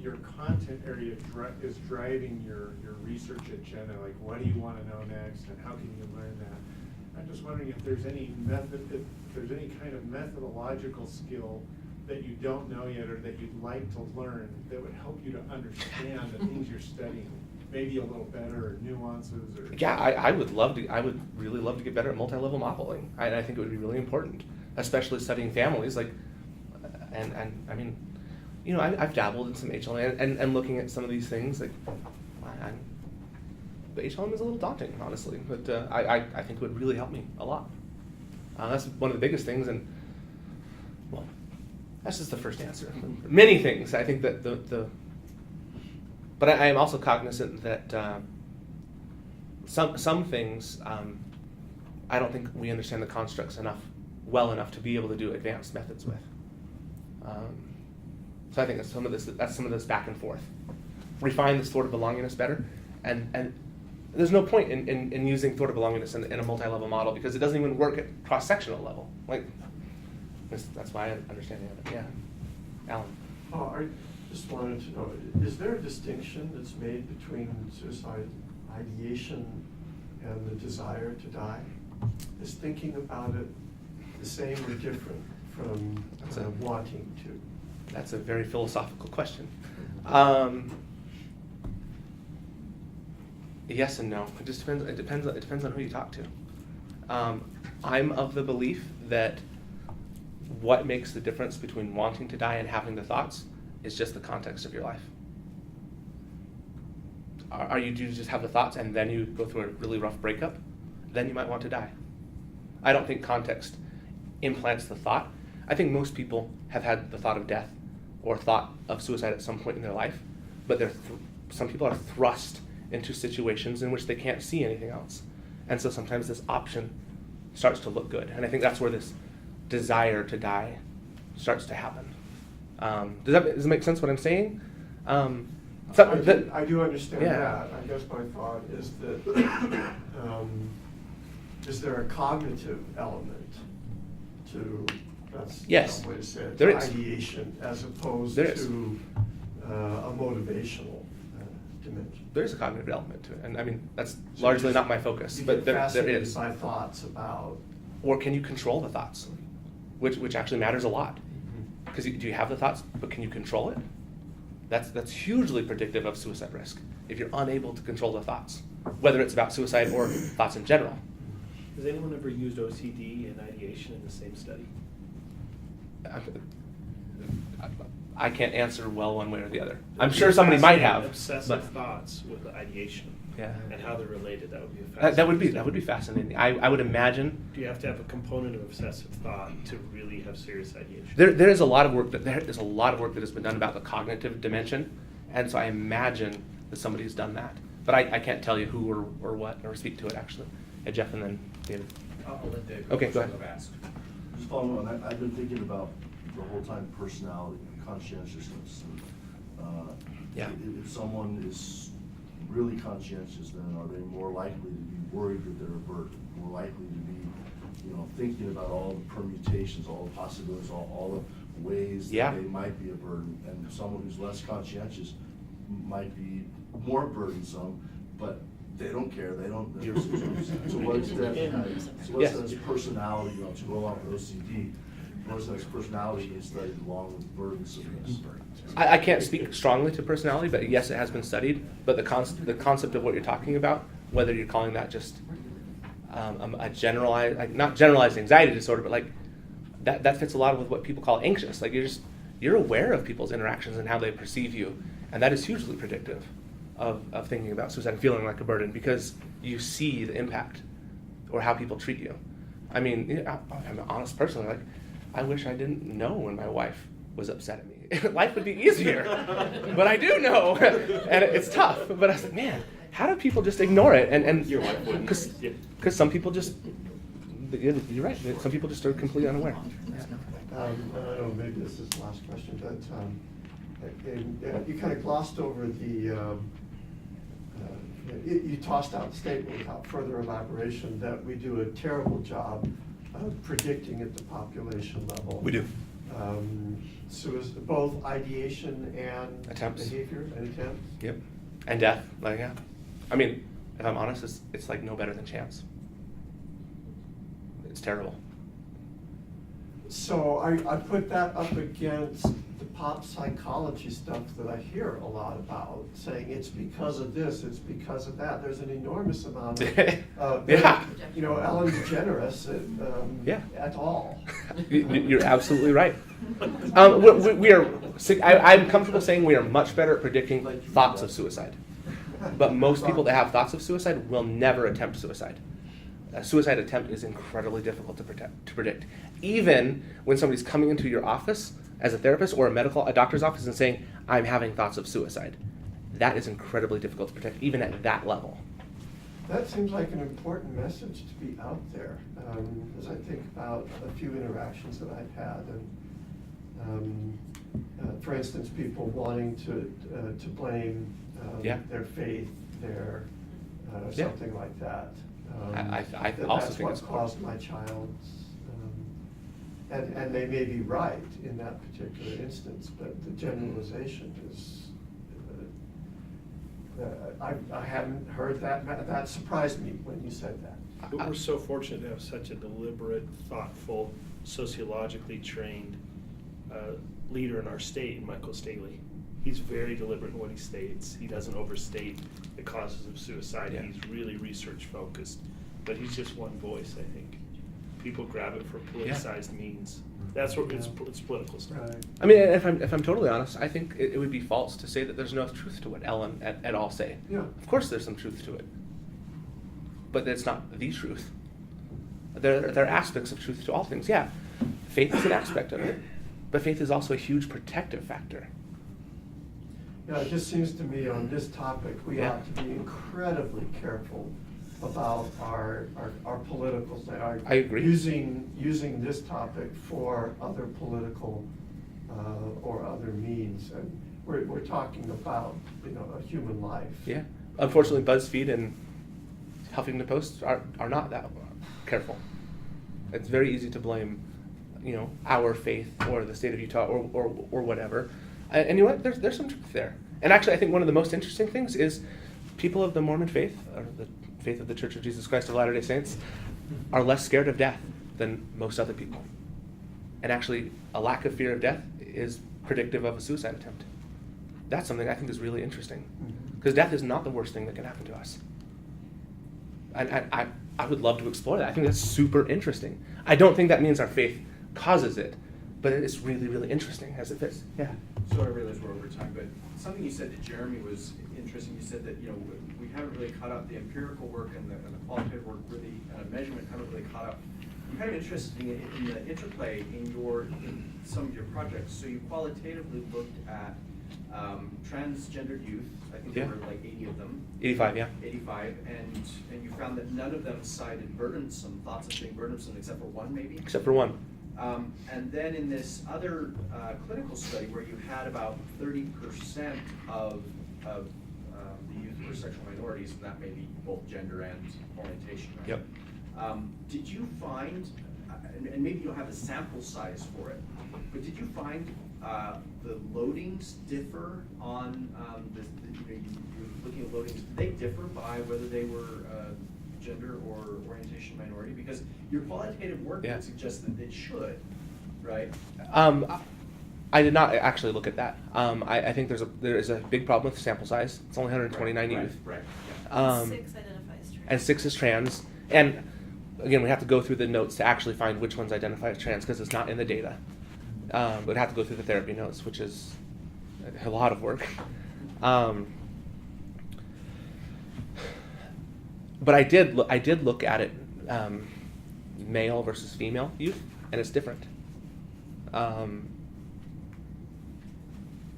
your content area is driving your research agenda, like what do you want to know next, and how can you learn that? I'm just wondering if there's any kind of methodological skill that you don't know yet or that you'd like to learn that would help you to understand the things you're studying, maybe a little better, or nuances, or... Yeah, I would really love to get better at multi-level modeling. I think it would be really important, especially studying families, like, and I mean, you know, I've dabbled in some HLM and looking at some of these things, like, the HLM is a little daunting, honestly, but I think it would really help me a lot. That's one of the biggest things, and, well, that's just the first answer. Many things, I think that but I am also cognizant that some things, I don't think we understand the constructs well enough to be able to do advanced methods with. So I think that's some of this back and forth. Refine this thought of belongingness better, and there's no point in using thought of belongingness in a multi-level model because it doesn't even work at cross-sectional level. Like, that's why I understand it. Yeah, Alan. Oh, I just wanted to know, is there a distinction that's made between suicide ideation and the desire to die? Is thinking about it the same or different from wanting to? That's a very philosophical question. Yes and no. It just depends. It depends on who you talk to. I'm of the belief that what makes the difference between wanting to die and having the thoughts is just the context of your life. Do you just have the thoughts and then you go through a really rough breakup? Then you might want to die. I don't think context implants the thought. I think most people have had the thought of death or thought of suicide at some point in their life, but some people are thrust into situations in which they can't see anything else. And so sometimes this option starts to look good. And I think that's where this desire to die starts to happen. Does it make sense what I'm saying? I do understand Yeah. that. I guess my thought is that, is there a cognitive element to, that's Yes, some way to say it, there to is. ideation as opposed There is. to a motivational dimension? There is a cognitive element to it. And I mean, that's largely not my focus, You but get there fascinated is. by thoughts about. Or can you control the thoughts? Which actually matters a lot. Because do you have the thoughts, but can you control it? That's hugely predictive of suicide risk, if you're unable to control the thoughts, whether it's about suicide or thoughts in general. Has anyone ever used OCD and ideation in the same study? I can't answer well one way or the other. I'm sure somebody might have. Obsessive but thoughts with the ideation. Yeah. And how they're related. That would be a fascinating that would be fascinating. I would imagine. Do you have to have a component of obsessive thought to really have serious ideation? There is a lot of work that has been done about the cognitive dimension, and so I imagine that somebody's done that. But I can't tell you who or what or speak to it actually. Jeff and then David. I'll let David. Okay, go ahead. Ask. Just following on, I've been thinking about the whole time personality and conscientiousness. Yeah. If someone is really conscientious, then are they more likely to be worried that they're a burden, more likely to be, thinking about all the permutations, all the possibilities, all the ways Yeah. that they might be a burden, and someone who's less conscientious might be more burdensome, but they don't care. They don't. So what extent? So what Yes. extent is personality? To go along with OCD, what extent is personality being studied along with burdensomeness? I can't speak strongly to personality, but yes, it has been studied. But the concept of what you're talking about, whether you're calling that just a generalized, like not generalized anxiety disorder, but like that fits a lot with what people call anxious. Like you're aware of people's interactions and how they perceive you, and that is hugely predictive of thinking about suicide and feeling like a burden because you see the impact or how people treat you. I mean, I'm an honest person. Like I wish I didn't know when my wife was upset at me. Life would be easier, but I do know, and it's tough. But I was like, man, how do people just ignore it? And Your wife wouldn't. Because some people just, you're right, some people just are completely unaware. I don't know, maybe this is the last question, but you kind of glossed over you tossed out a statement without further elaboration that we do a terrible job of predicting at the population level. We do. So is both ideation and Attempts. behavior and attempts? Yep. And death, yeah. I mean, if I'm honest, it's like no better than chance. It's terrible. So I put that up against the pop psychology stuff that I hear a lot about, saying it's because of this, it's because of that. There's an enormous amount of, Yeah. Ellen DeGeneres at all. You're absolutely right. We are. I'm comfortable saying we are much better at predicting thoughts of suicide. But most people that have thoughts of suicide will never attempt suicide. A suicide attempt is incredibly difficult to predict. Even when somebody's coming into your office as a therapist or a doctor's office and saying, I'm having thoughts of suicide, that is incredibly difficult to predict, even at that level. That seems like an important message to be out there, as I think about a few interactions that I've had. And for instance, people wanting to blame their faith, something like that. I also that's think what it's caused my child's, and they may be right in that particular instance, but the generalization is, I hadn't heard that. That surprised me when you said that. But we're so fortunate to have such a deliberate, thoughtful, sociologically trained leader in our state, Michael Staley. He's very deliberate in what he states. He doesn't overstate the causes of suicide. Yeah. He's really research focused. But he's just one voice, I think. People grab it for politicized means. That's what it's political stuff. Right. I mean, if I'm totally honest, I think it would be false to say that there's no truth to what Ellen et al. Say. Yeah. Of course there's some truth to it. But it's not the truth. There are aspects of truth to all things. Yeah, faith is an aspect of it. But faith is also a huge protective factor. Yeah, it just seems to me on this topic, we ought to be incredibly careful about our political, I agree. using this topic for other political or other means. And we're talking about, a human life. Yeah. Unfortunately, BuzzFeed and Huffington Post are not that careful. It's very easy to blame, our faith or the state of Utah or whatever. And you know what? There's some truth there. And actually, I think one of the most interesting things is people of the Mormon faith, or the faith of the Church of Jesus Christ of Latter-day Saints, are less scared of death than most other people. And actually, a lack of fear of death is predictive of a suicide attempt. That's something I think is really interesting. Because death is not the worst thing that can happen to us. And I would love to explore that. I think that's super interesting. I don't think that means our faith causes it, but it's really, really interesting as it fits. Yeah. So I realize we're over time, but something you said to Jeremy was interesting. You said that we haven't really caught up. The empirical work and the qualitative work really measurement haven't really caught up. I'm kind of interested in the interplay in some of your projects. So you qualitatively looked at transgendered youth. I think there were like 80 of them. 85, yeah. 85, and you found that none of them cited burdensome thoughts of being burdensome, except for one, maybe. Except for one. And then in this other clinical study where you had about 30% of the youth were sexual minorities, and that may be both gender and orientation, right? Yep. Did you find, and maybe you don't have a sample size for it, but did you find the loadings differ on you were looking at loadings, did they differ by whether they were gender or orientation minority? Because your qualitative work would suggest that it should, right? I did not actually look at that. I think there is a big problem with sample size. It's only 129 youth. Right. And 6 identify as trans. And 6 is trans. And again, we have to go through the notes to actually find which ones identify as trans because it's not in the data. We'd have to go through the therapy notes, which is a lot of work. But I did look at it, male versus female youth, and it's different.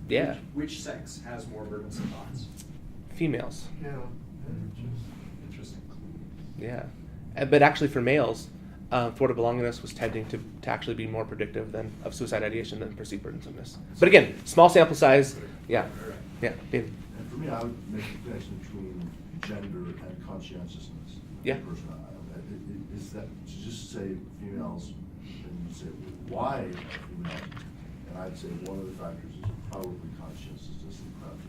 Yeah, Which sex has more burdensome thoughts? females. Yeah. Interesting. Yeah, but actually for males, thwarted belongingness was tending to actually be more predictive of suicide ideation than perceived burdensomeness. But again, small sample size. Yeah, yeah. David. And for me, I would make a connection between gender and conscientiousness. Yeah. Is that, to just say females, and you say, why are females? And I'd say one of the factors is probably conscientiousness.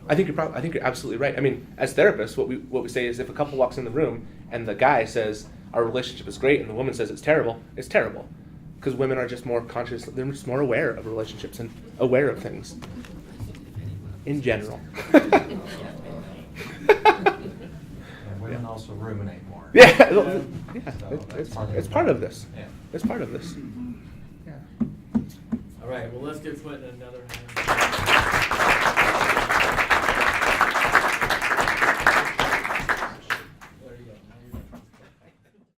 I think you're absolutely right. I mean, as therapists, what we say is if a couple walks in the room and the guy says our relationship is great and the woman says it's terrible, because women are just more conscious. They're just more aware of relationships and aware of things in general. And women also ruminate more. Yeah, So it's part of this. Yeah. It's part of this. Yeah. All right, well, let's give Quinten another hand.